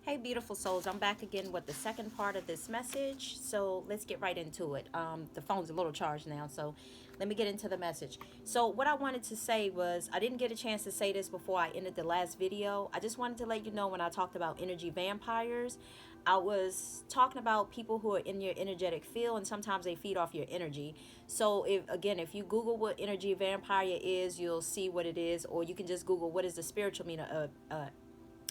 Hey, beautiful souls. I'm back again with the second part of this message. So let's get right into it. The phone's a little charged now, so let me get into the message. So, what I wanted to say was, I didn't get a chance to say this before I ended the last video. I just wanted to let you know when I talked about energy vampires, I was talking about people who are in your energetic field and sometimes they feed off your energy. So, if you Google what energy vampire is, you'll see what it is, or you can just Google what is the spiritual meaning of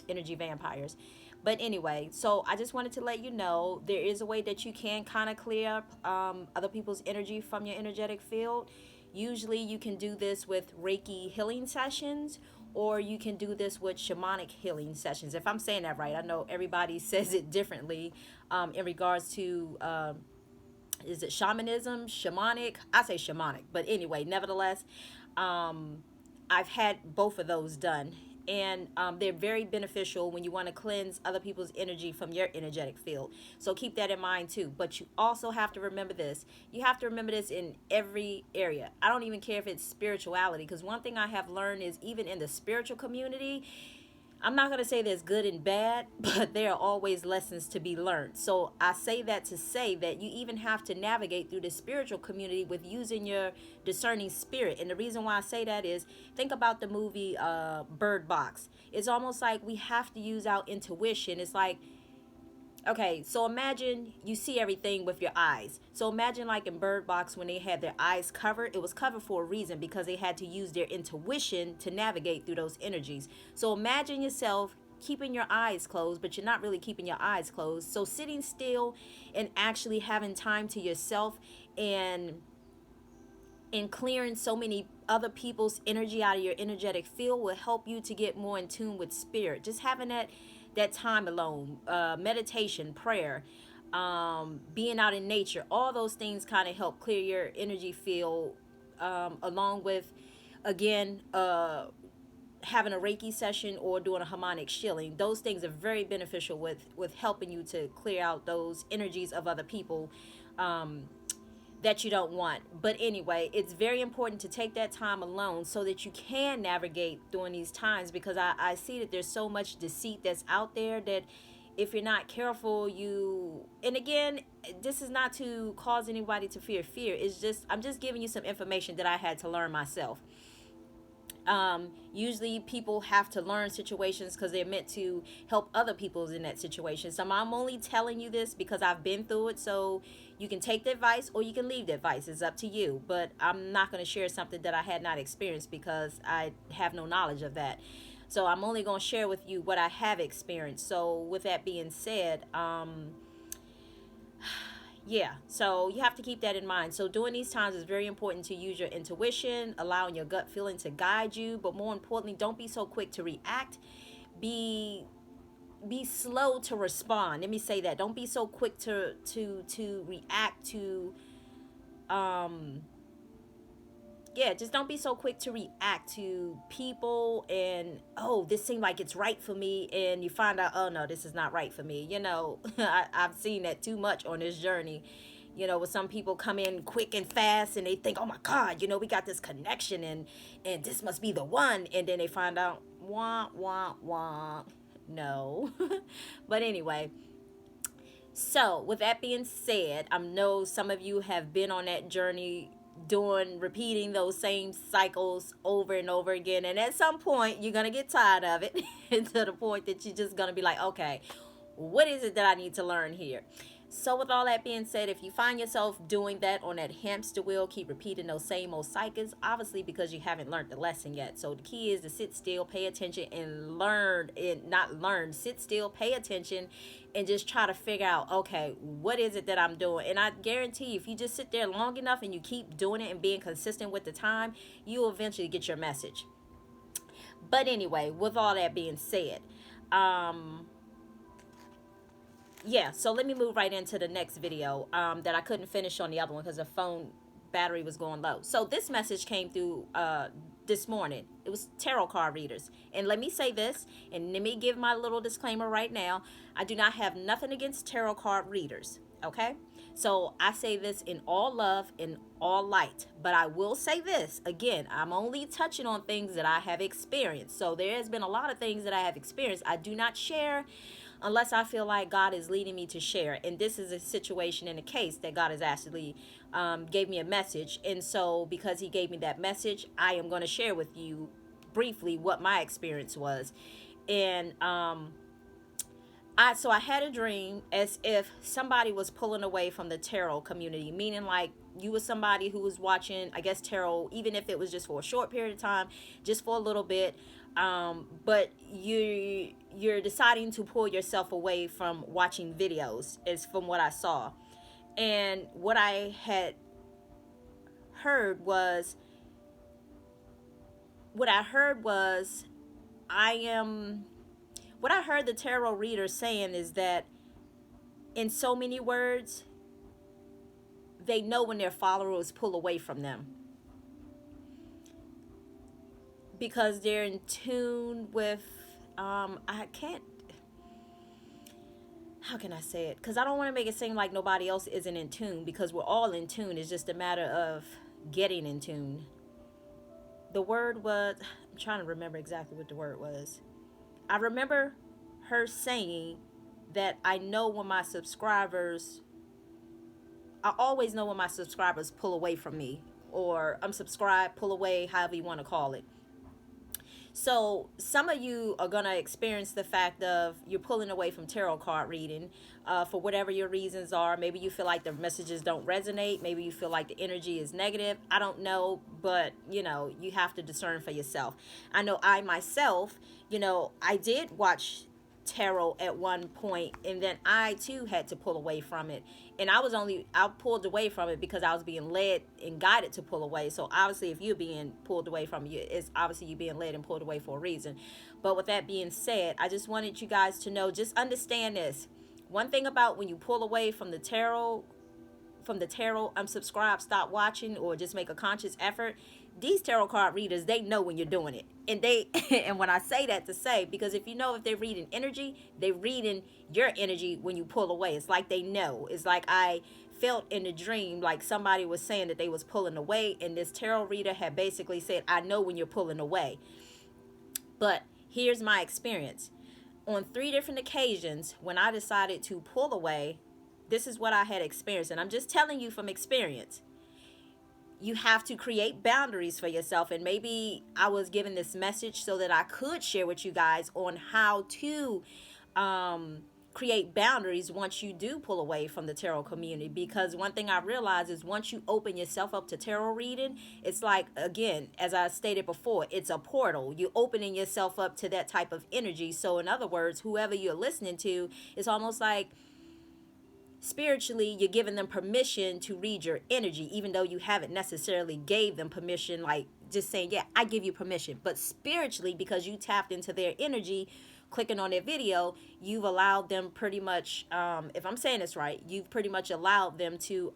energy vampires. But anyway, so I just wanted to let you know there is a way that you can kind of clear up other people's energy from your energetic field. Usually you can do this with Reiki healing sessions, or you can do this with shamanic healing sessions. If I'm saying that right, I know everybody says it differently in regards to is it shamanism, shamanic? I say shamanic, but anyway, nevertheless, I've had both of those done. And they're very beneficial when you want to cleanse other people's energy from your energetic field. So keep that in mind too. But you also have to remember this. You have to remember this in every area. I don't even care if it's spirituality, because one thing I have learned is even in the spiritual community, I'm not going to say there's good and bad, but there are always lessons to be learned. So I say that to say that you even have to navigate through the spiritual community with using your discerning spirit. And the reason why I say that is, think about the movie Bird Box. It's almost like we have to use our intuition. It's like, okay, so imagine you see everything with your eyes. So imagine like in Bird Box when they had their eyes covered, it was covered for a reason, because they had to use their intuition to navigate through those energies. So imagine yourself keeping your eyes closed, but you're not really keeping your eyes closed. So sitting still and actually having time to yourself and clearing so many other people's energy out of your energetic field will help you to get more in tune with spirit. Just having that time alone, meditation, prayer, being out in nature, all those things kind of help clear your energy field, along with, again, having a Reiki session or doing a harmonic shielding. Those things are very beneficial with helping you to clear out those energies of other people that you don't want. But anyway, it's very important to take that time alone so that you can navigate during these times, because I see that there's so much deceit that's out there that if you're not careful, and again, this is not to cause anybody to fear. It's just, I'm just giving you some information that I had to learn myself. Usually people have to learn situations because they're meant to help other people in that situation. So I'm only telling you this because I've been through it. So you can take the advice or you can leave the advice. It's up to you. But I'm not going to share something that I had not experienced because I have no knowledge of that. So I'm only going to share with you what I have experienced. So with that being said, yeah, so you have to keep that in mind. So during these times, it's very important to use your intuition, allowing your gut feeling to guide you, but more importantly, don't be so quick to react. Be slow to respond. Let me say that. Don't be so quick to react to yeah, just don't be so quick to react to people and, oh, this seemed like it's right for me, and you find out, oh no, this is not right for me. I've seen that too much on this journey. When some people come in quick and fast and they think, oh my God, we got this connection, and this must be the one, and then they find out, wah wah wah, no. But anyway, so with that being said, I know some of you have been on that journey, repeating those same cycles over and over again, and at some point you're gonna get tired of it to the point that you're just gonna be like, okay, what is it that I need to learn here? So with all that being said, if you find yourself doing that on that hamster wheel, keep repeating those same old cycles, obviously because you haven't learned the lesson yet. So the key is to sit still, pay attention, and learn, and not learn, sit still, pay attention, and just try to figure out, okay, what is it that I'm doing? And I guarantee if you just sit there long enough and you keep doing it and being consistent with the time, you will eventually get your message. But anyway, with all that being said, yeah, so let me move right into the next video that I couldn't finish on the other one because the phone battery was going low. So this message came through this morning. It was tarot card readers. And let me say this, and let me give my little disclaimer right now. I do not have nothing against tarot card readers, okay? So I say this in all love, in all light. But I will say this, again, I'm only touching on things that I have experienced. So there has been a lot of things that I have experienced. I do not share unless I feel like God is leading me to share. And this is a situation in a case that God has actually gave me a message. And so because he gave me that message, I am going to share with you briefly what my experience was. And I had a dream as if somebody was pulling away from the tarot community, meaning like you was somebody who was watching, I guess, tarot, even if it was just for a short period of time, just for a little bit. But you're deciding to pull yourself away from watching videos, is from what I saw. And what I had heard was what I heard was I am what I heard the tarot reader saying is that, in so many words, they know when their followers pull away from them because they're in tune with I can't how can I say it, because I don't want to make it seem like nobody else isn't in tune, because we're all in tune. It's just a matter of getting in tune. The word was, I'm trying to remember exactly what the word was. I remember her saying that I always know when my subscribers pull away from me, or unsubscribe, pull away, however you want to call it. So some of you are going to experience the fact of you're pulling away from tarot card reading for whatever your reasons are. Maybe you feel like the messages don't resonate. Maybe you feel like the energy is negative. I don't know, but you have to discern for yourself. I know I myself, I did watch tarot at one point, and then I too had to pull away from it. And I pulled away from it because I was being led and guided to pull away. So obviously if you're being pulled away from it, it's obviously you being led and pulled away for a reason. But with that being said, I just wanted you guys to know, just understand this. One thing about when you pull away from the tarot, unsubscribe, stop watching, or just make a conscious effort, these tarot card readers, they know when you're doing it. And and when I say that, to say, because if they're reading energy, they're reading your energy when you pull away. It's like they know. It's like I felt in the dream like somebody was saying that they was pulling away, and this tarot reader had basically said, I know when you're pulling away. But here's my experience. On 3 different occasions when I decided to pull away, this is what I had experienced. And I'm just telling you from experience. You have to create boundaries for yourself. And maybe I was given this message so that I could share with you guys on how to create boundaries once you do pull away from the tarot community. Because one thing I realized is once you open yourself up to tarot reading, it's like, again, as I stated before, it's a portal. You're opening yourself up to that type of energy. So in other words, whoever you're listening to, it's almost like spiritually you're giving them permission to read your energy, even though you haven't necessarily gave them permission, like just saying, yeah, I give you permission. But spiritually, because you tapped into their energy, clicking on their video, you've allowed them pretty much, if I'm saying this right, you've pretty much allowed them to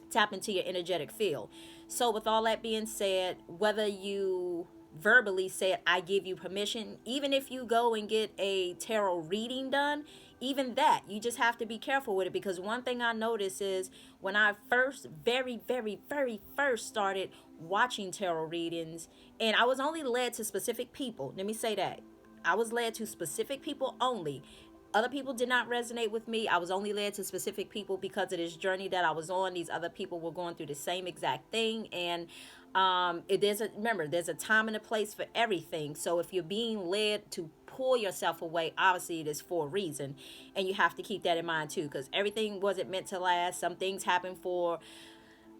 tap into your energetic field. So with all that being said, whether you verbally said, I give you permission, even if you go and get a tarot reading done, even that, you just have to be careful with it. Because one thing I noticed is when I very, very, very first started watching tarot readings, and I was only led to specific people. Let me say that. I was led to specific people only. Other people did not resonate with me. I was only led to specific people because of this journey that I was on. These other people were going through the same exact thing. And remember, there's a time and a place for everything. So if you're being led to pull yourself away, obviously it is for a reason. And you have to keep that in mind too, because everything wasn't meant to last. Some things happen for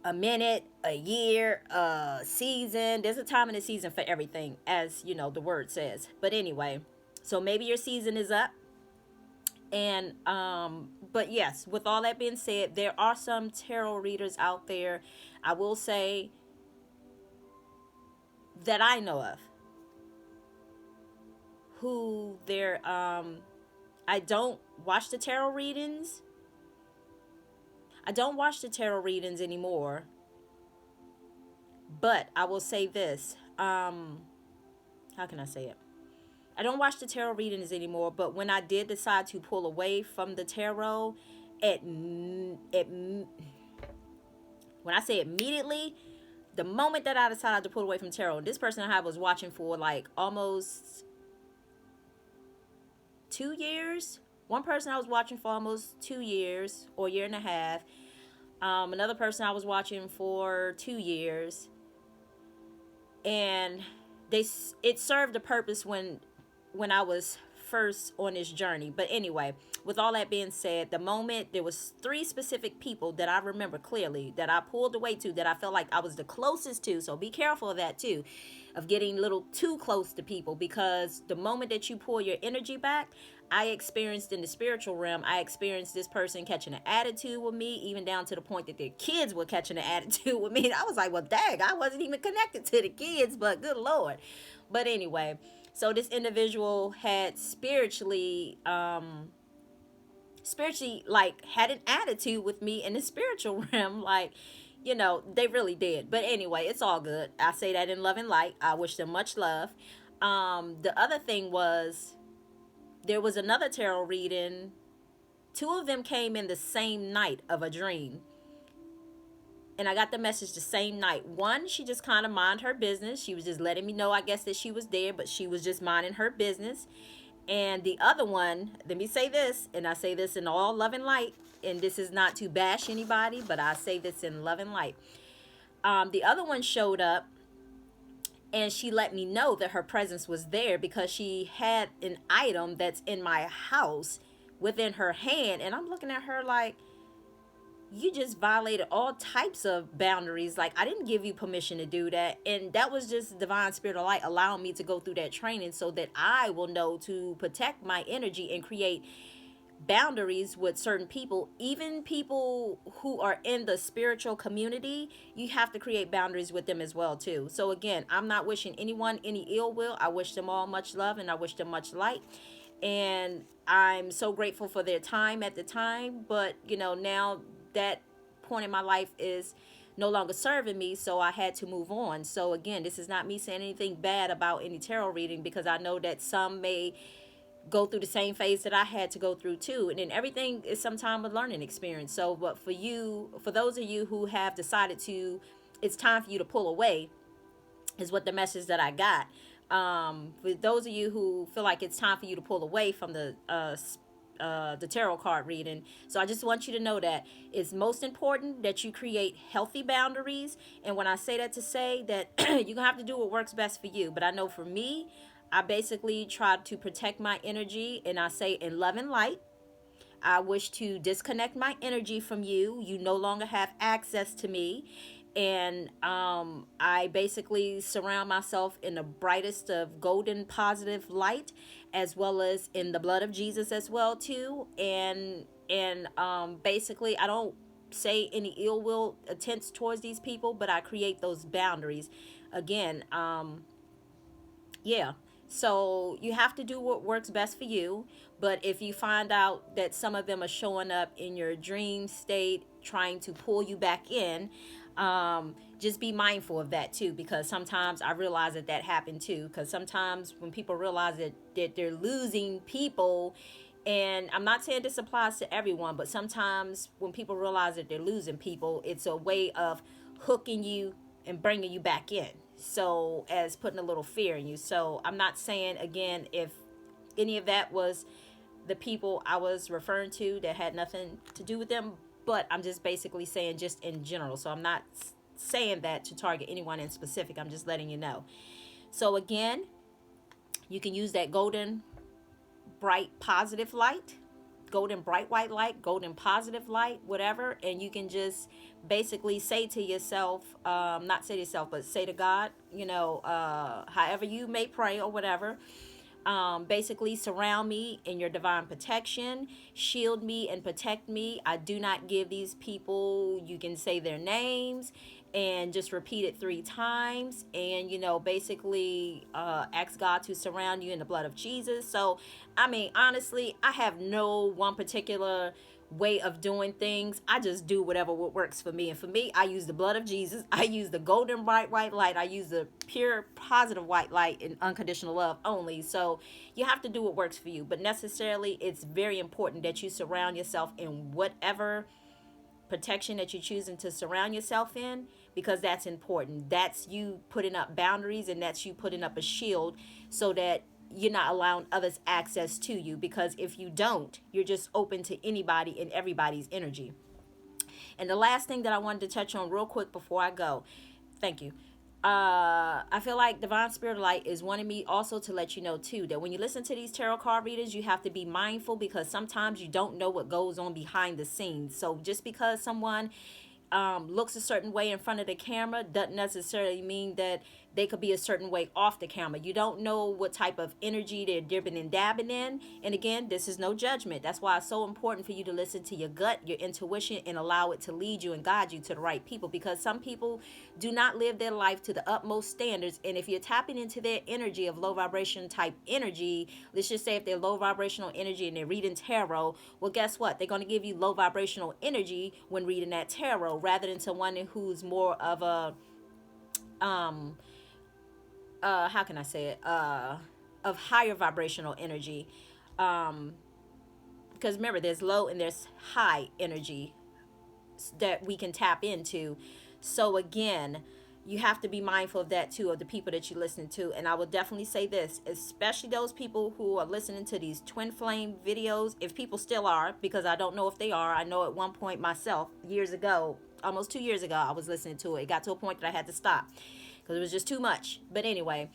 a minute, a year, a season. There's a time and a season for everything, as the word says. But anyway, so maybe your season is up. And but yes, with all that being said, there are some tarot readers out there, I will say, that I know of, who they're I don't watch the tarot readings. I don't watch the tarot readings anymore. But I will say this, how can I say it? I don't watch the tarot readings anymore, but when I did decide to pull away from the tarot, when I say immediately, the moment that I decided to pull away from tarot, this person I was watching for like almost 2 years. One person I was watching for almost 2 years or a year and a half. Another person I was watching for 2 years, and it served a purpose when I was first on this journey. But anyway, with all that being said, the moment there was three specific people that I remember clearly that I pulled away to, that I felt like I was the closest to. So be careful of that too, of getting a little too close to people, because the moment that you pull your energy back, I experienced in the spiritual realm, I experienced this person catching an attitude with me, even down to the point that their kids were catching an attitude with me. And I was like, well, dang, I wasn't even connected to the kids, but good Lord. But anyway, so this individual had spiritually like had an attitude with me in the spiritual realm, like, they really did. But anyway, it's all good. I say that in love and light. I wish them much love. The other thing was, there was another tarot reading. Two of them came in the same night of a dream, and I got the message the same night. One, she just kind of mind her business. She was just letting me know, I guess, that she was there, but she was just minding her business. And the other one, let me say this, and I say this in all love and light, and this is not to bash anybody, but I say this in love and light. The other one showed up, and she let me know that her presence was there because she had an item that's in my house within her hand. And I'm looking at her like, you just violated all types of boundaries. Like, I didn't give you permission to do that. And that was just divine spirit of light allowing me to go through that training so that I will know to protect my energy and create boundaries with certain people. Even people who are in the spiritual community, you have to create boundaries with them as well too. So again, I'm not wishing anyone any ill will. I wish them all much love, and I wish them much light. And I'm so grateful for their time at the time, but now that point in my life is no longer serving me, so I had to move on. So again, this is not me saying anything bad about any tarot reading, because I know that some may go through the same phase that I had to go through too. And then everything is sometimes a learning experience. So, but for those of you who have decided it's time for you to pull away, is what the message that I got. For those of you who feel like it's time for you to pull away from the tarot card reading. So I just want you to know that it's most important that you create healthy boundaries. And when I say that, to say that you're going to have to do what works best for you. But I know for me, I basically try to protect my energy, and I say in love and light. I wish to disconnect my energy from you. You no longer have access to me. And I basically surround myself in the brightest of golden positive light, as well as in the blood of Jesus as well too. And basically, I don't say any ill will attempts towards these people, but I create those boundaries. Again, yeah. So you have to do what works best for you. But if you find out that some of them are showing up in your dream state, trying to pull you back in, just be mindful of that too, because sometimes I realize that happened too. Because sometimes when people realize that they're losing people, and I'm not saying this applies to everyone, but sometimes when people realize that they're losing people, it's a way of hooking you and bringing you back in. So, as putting a little fear in you. So I'm not saying, again, if any of that was the people I was referring to, that had nothing to do with them, but I'm just basically saying just in general. So I'm not saying that to target anyone in specific. I'm just letting you know. So again, you can use that golden bright positive light, golden bright white light, golden positive light, whatever. And you can just basically say to yourself, not say to yourself, but say to God, however you may pray or whatever. Basically surround me in your divine protection, shield me and protect me. I do not give these people, you can say their names and just repeat it 3 times, and basically ask God to surround you in the blood of Jesus. So I mean, honestly, I have no one particular way of doing things. I just do whatever works for me. And for me, I use the blood of Jesus. I use the golden bright white light. I use the pure positive white light and unconditional love only. So you have to do what works for you. But necessarily, it's very important that you surround yourself in whatever protection that you're choosing to surround yourself in, because that's important. That's you putting up boundaries, and that's you putting up a shield so that you're not allowing others access to you, because if you don't, you're just open to anybody and everybody's energy. And the last thing that I wanted to touch on real quick before I go, thank you. I feel like Divine Spirit Light is wanting me also to let you know too that when you listen to these tarot card readers, you have to be mindful, because sometimes you don't know what goes on behind the scenes. So just because someone looks a certain way in front of the camera doesn't necessarily mean that they could be a certain way off the camera. You don't know what type of energy they're dipping and dabbing in. And again, this is no judgment. That's why it's so important for you to listen to your gut, your intuition, and allow it to lead you and guide you to the right people, because some people do not live their life to the utmost standards. And if you're tapping into their energy of low vibration type energy, let's just say if they're low vibrational energy and they're reading tarot, well, guess what? They're going to give you low vibrational energy when reading that tarot, rather than someone who's more of a how can I say it, of higher vibrational energy. Because remember, there's low and there's high energy that we can tap into. So again, you have to be mindful of that too, of the people that you listen to. And I will definitely say this, especially those people who are listening to these twin flame videos, if people still are, because I don't know if they are. I know at one point myself, years ago, almost 2 years ago, I was listening to it. It got to a point that I had to stop because it was just too much. But anyway,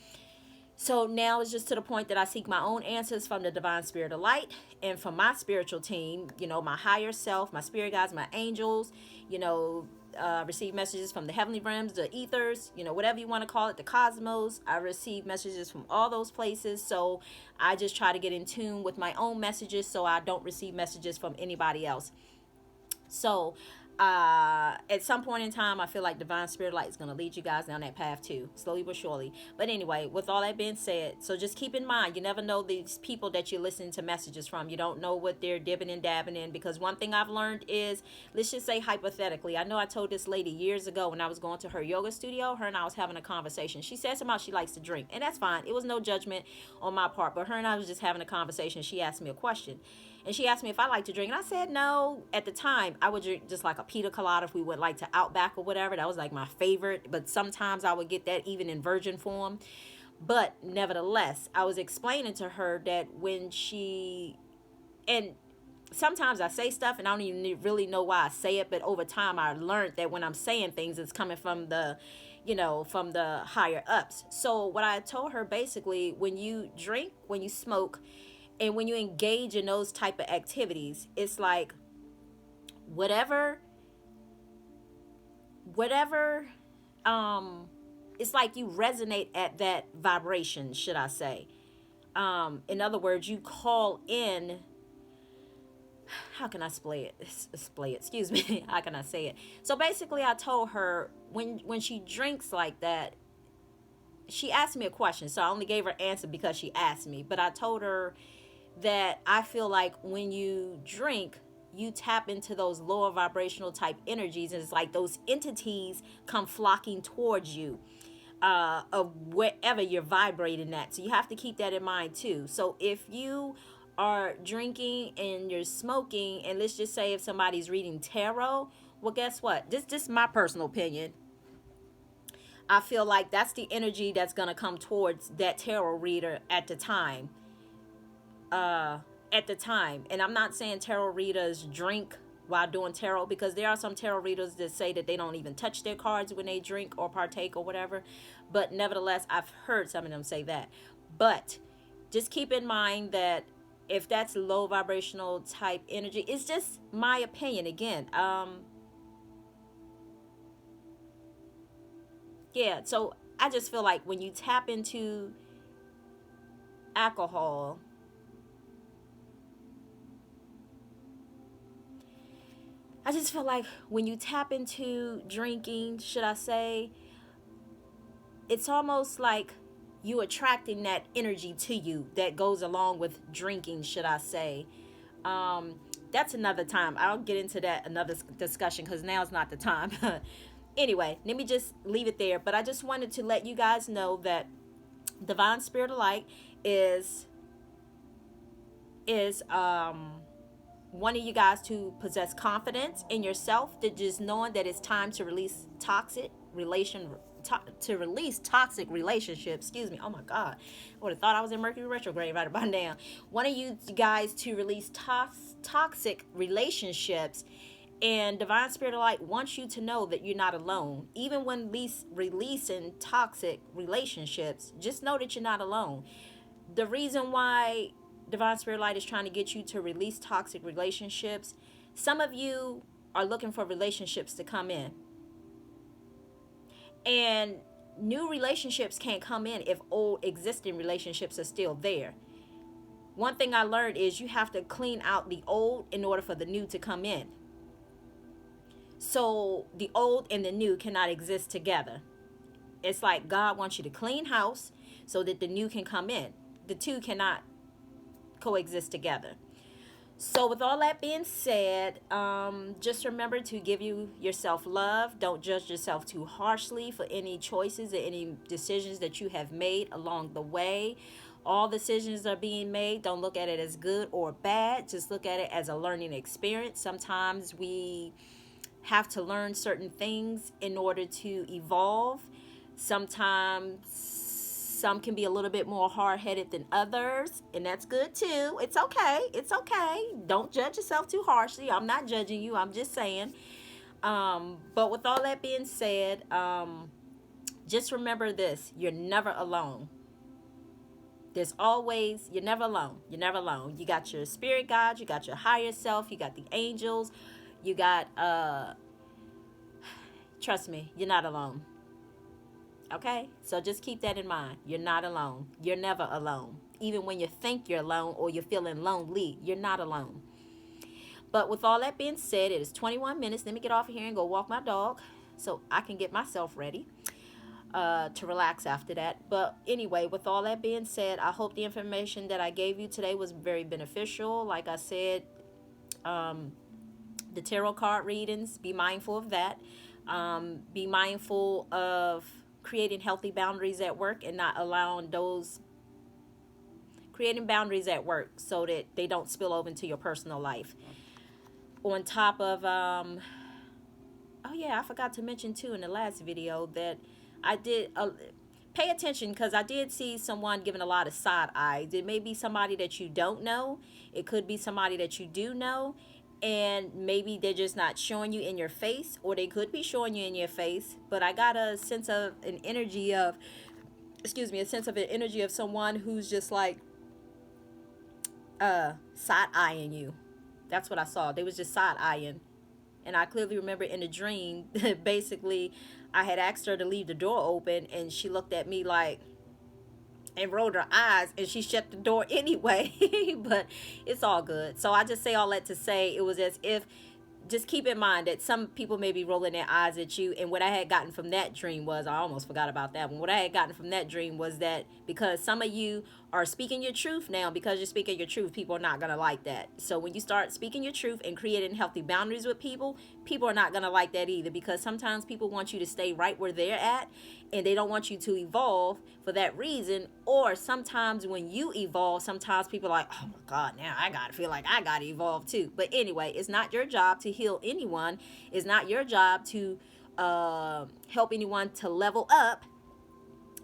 so now it's just to the point that I seek my own answers from the Divine Spirit of Light and from my spiritual team, my higher self, my spirit guides, my angels, receive messages from the heavenly realms, the ethers, whatever you want to call it, the cosmos. I receive messages from all those places. So I just try to get in tune with my own messages so I don't receive messages from anybody else. So at some point in time, I feel like Divine Spirit Light is going to lead you guys down that path too, slowly but surely. But anyway, with all that being said, so just keep in mind, you never know these people that you're listening to messages from. You don't know what they're dipping and dabbing in, because one thing I've learned is, let's just say hypothetically, I know I told this lady years ago when I was going to her yoga studio, her and I was having a conversation. She said somehow she likes to drink, and that's fine. It was no judgment on my part, but her and I was just having a conversation. She asked me a question. And she asked me if I like to drink. And I said no. At the time, I would drink just like a pina colada if we went like to Outback or whatever. That was like my favorite. But sometimes I would get that even in virgin form. But nevertheless, I was explaining to her that and sometimes I say stuff and I don't even really know why I say it. But over time, I learned that when I'm saying things, it's coming from from the higher ups. So what I told her, basically, when you drink, when you smoke, and when you engage in those type of activities, it's like whatever it's like you resonate at that vibration, should I say. In other words, you call in, how can I excuse me, how can I say it? So basically, I told her when she drinks like that, she asked me a question, so I only gave her answer because she asked me. But I told her that I feel like when you drink, you tap into those lower vibrational type energies, and it's like those entities come flocking towards you, of wherever you're vibrating at. So you have to keep that in mind too. So if you are drinking and you're smoking, and let's just say if somebody's reading tarot, well, guess what? This is my personal opinion. I feel like that's the energy that's going to come towards that tarot reader at the time. And I'm not saying tarot readers drink while doing tarot, because there are some tarot readers that say that they don't even touch their cards when they drink or partake or whatever. But nevertheless, I've heard some of them say that. But just keep in mind that if that's low vibrational type energy, it's just my opinion again. Yeah, so I just feel like when you tap into alcohol, I just feel like when you tap into drinking, should I say, it's almost like you attracting that energy to you that goes along with drinking, should I say. That's another time. I'll get into that another discussion, because now's not the time. Anyway, let me just leave it there. But I just wanted to let you guys know that Divine Spirit of Light is wanting you guys to possess confidence in yourself, that just knowing that it's time to release toxic release toxic relationships. Excuse me. Oh my God, I would have thought I was in Mercury retrograde right about now. One of you guys to release toxic relationships. And Divine Spirit of Light wants you to know that you're not alone. Even when releasing toxic relationships, just know that you're not alone. The reason why Divine Spirit of Light is trying to get you to release toxic relationships, some of you are looking for relationships to come in. And new relationships can't come in if old existing relationships are still there. One thing I learned is you have to clean out the old in order for the new to come in. So the old and the new cannot exist together. It's like God wants you to clean house so that the new can come in. The two cannot coexist together. So with all that being said, just remember to give yourself love. Don't judge yourself too harshly for any choices or any decisions that you have made along the way. All decisions are being made. Don't look at it as good or bad. Just look at it as a learning experience. Sometimes we have to learn certain things in order to evolve. Sometimes some can be a little bit more hard-headed than others, and that's good too. It's okay. It's okay. Don't judge yourself too harshly. I'm not judging you. I'm just saying. But with all that being said, just remember this. You're never alone. You're never alone. You're never alone. You got your spirit guides. You got your higher self. You got the angels. You got, trust me, you're not alone. Okay? So just keep that in mind. You're not alone. You're never alone. Even when you think you're alone or you're feeling lonely, you're not alone. But with all that being said, it is 21 minutes. Let me get off of here and go walk my dog so I can get myself ready to relax after that. But anyway, with all that being said, I hope the information that I gave you today was very beneficial. Like I said, the tarot card readings, be mindful of that. Be mindful of creating healthy boundaries at work and not allowing creating boundaries at work so that they don't spill over into your personal life. On top of, oh yeah, I forgot to mention too in the last video that I did, pay attention because I did see someone giving a lot of side eyes. It may be somebody that you don't know. It could be somebody that you do know. And maybe they're just not showing you in your face, or they could be showing you in your face. But I got a sense of an energy of, someone who's just like side-eyeing you. That's what I saw. They was just side-eyeing. And I clearly remember in a dream, basically, I had asked her to leave the door open, and she looked at me like, and rolled her eyes, and she shut the door anyway. But it's all good. So I just say all that to say it was as if, just keep in mind that some people may be rolling their eyes at you. And what I had gotten from that dream was, I almost forgot about that one. What I had gotten from that dream was that because some of you are speaking your truth now, because you're speaking your truth, people are not going to like that. So when you start speaking your truth and creating healthy boundaries with people, people are not going to like that either, because sometimes people want you to stay right where they're at and they don't want you to evolve for that reason. Or sometimes when you evolve, sometimes people are like, oh my God, now I gotta feel like I gotta evolve too. But anyway, it's not your job to heal anyone. It's not your job to help anyone to level up.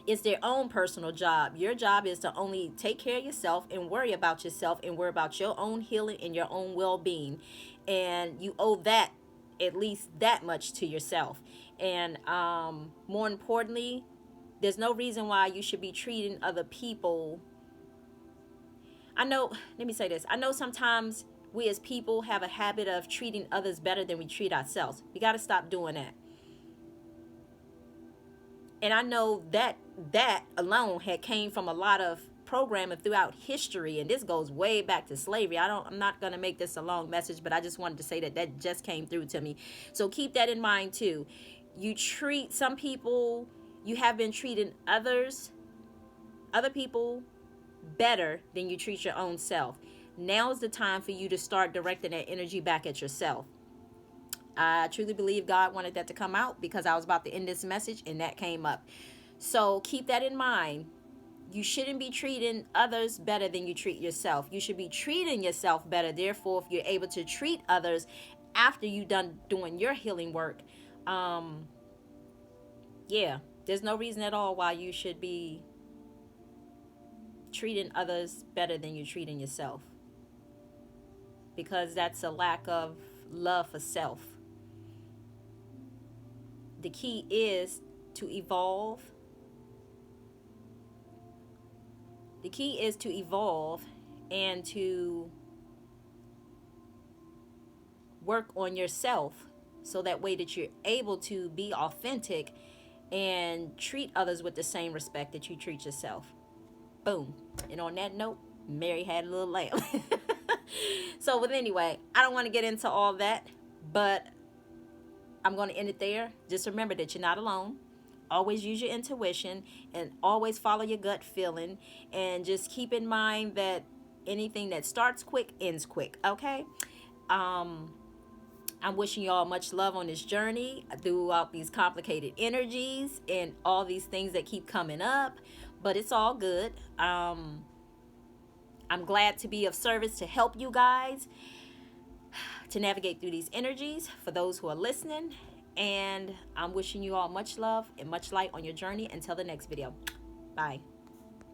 It's their own personal job. Your job is to only take care of yourself and worry about yourself and worry about your own healing and your own well-being. And you owe that, at least that much, to yourself. And more importantly, there's no reason why you should be treating other people. Let me say this. I know sometimes we as people have a habit of treating others better than we treat ourselves. We got to stop doing that. And I know that alone had came from a lot of programming throughout history, and this goes way back to slavery. I'm not going to make this a long message, but I just wanted to say that just came through to me. So keep that in mind too. You treat some people, you have been treating other people better than you treat your own self. Now is the time for you to start directing that energy back at yourself. I truly believe God wanted that to come out because I was about to end this message and that came up. So keep that in mind. You shouldn't be treating others better than you treat yourself. You should be treating yourself better. Therefore, if you're able to treat others after you've done doing your healing work, There's no reason at all why you should be treating others better than you're treating yourself, because that's a lack of love for self. The key is to evolve. The key is to evolve and to work on yourself, so that way that you're able to be authentic and treat others with the same respect that you treat yourself. Boom. And on that note, Mary had a little lamb. So, but anyway, I don't want to get into all that, but I'm going to end it there. Just remember that you're not alone. Always use your intuition and always follow your gut feeling. And just keep in mind that anything that starts quick ends quick. Okay? I'm wishing y'all much love on this journey throughout these complicated energies and all these things that keep coming up. But it's all good. I'm glad to be of service to help you guys to navigate through these energies for those who are listening. And I'm wishing you all much love and much light on your journey. Until the next video. Bye.